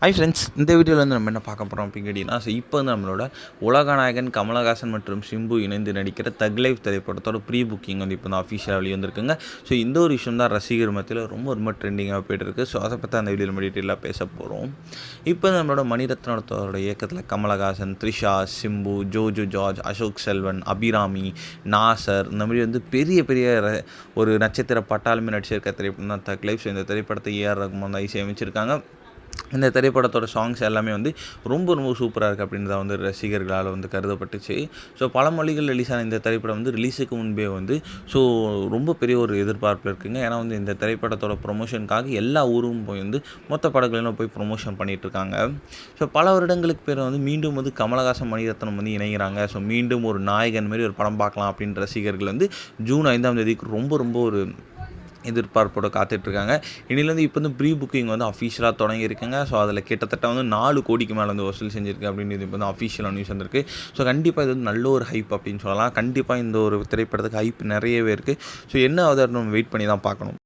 Hi friends, இந்த வீடியோவில் வந்து நம்ம என்ன பார்க்க போகிறோம் அப்படின்னு கேட்டிங்கன்னா, இப்போ வந்து நம்மளோட உலகநாயகன் கமலஹாசன் மற்றும் சிம்பு இணைந்து நடிக்கிற தக் லைஃப் திரைப்படத்தோட ப்ரீ புக்கிங் வந்து இப்போ தான் அஃபிஷியலாக வெளிவந்துருக்குங்க. ஸோ இந்த ஒரு விஷயம் தான் ரசிகர் மத்தியில் ரொம்ப ட்ரெண்டிங்காக போய்ட்டுருக்கு. ஸோ அதை பற்றி அந்த வீடியோவில் நம்ம டீட்டெயிலாக பேச போகிறோம். இப்போ நம்மளோட மணிரத்னத்தோட இயக்கத்தில் கமலஹாசன், த்ரிஷா, சிம்பு, ஜோஜோ ஜார்ஜ், அசோக் செல்வன், அபிராமி, நாசர் இந்த மாதிரி வந்து பெரிய ஒரு நட்சத்திர பட்டாலுமே நடிச்சிருக்க திரைப்படம் தான் தக் லைஃப். ஸோ இந்த திரைப்படத்தை ஏஆர் ரகுமான் தான் இசையமைச்சிருக்காங்க. இந்த திரைப்படத்தோட சாங்ஸ் எல்லாமே வந்து ரொம்ப சூப்பராக இருக்குது அப்படின்னு தான் வந்து ரசிகர்களால் வந்து கருதப்பட்டுச்சு. ஸோ பல மொழிகள் ரிலீஸ் ஆன இந்த திரைப்படம் வந்து ரிலீஸுக்கு முன்பே வந்து ஸோ ரொம்ப பெரிய ஒரு எதிர்பார்ப்பு இருக்குங்க. ஏன்னா வந்து இந்த திரைப்படத்தோட ப்ரொமோஷனுக்காக எல்லா ஊரும் போய் வந்து மொத்த படங்களையும் போய் ப்ரொமோஷன் பண்ணிகிட்ருக்காங்க. ஸோ பல வருடங்களுக்கு பேர் வந்து மீண்டும் வந்து கமலஹாசன், மணிரத்னம் வந்து இணைகிறாங்க. ஸோ மீண்டும் ஒரு நாயகன் மாதிரி ஒரு படம் பார்க்கலாம் அப்படின்னு ரசிகர்கள் வந்து ஜூன் 5ஆம் தேதிக்கு ரொம்ப ஒரு எதிர்பார்ப்போடு காத்துட்ருக்காங்க. இனிலேருந்து இப்போ வந்து ப்ரீ புக்கிங் வந்து அஃபிஷியலாக தொடங்கியிருக்குங்க. ஸோ அதில் கிட்டத்தட்ட வந்து 4 கோடிக்கு மேலே வந்து வசூல் செஞ்சுருக்கு அப்படின்னு இப்போ வந்து அஃபிஷியலாக நியூஸ் வந்திருக்கு. ஸோ கண்டிப்பாக இது வந்து நல்ல ஒரு ஹைப் அப்படின்னு சொல்லலாம். கண்டிப்பாக இந்த ஒரு திரைப்படத்துக்கு ஹைப் நிறையவே இருக்குது. ஸோ என்ன ஆகுது நம்ம வெயிட் பண்ணி தான் பார்க்கணும்.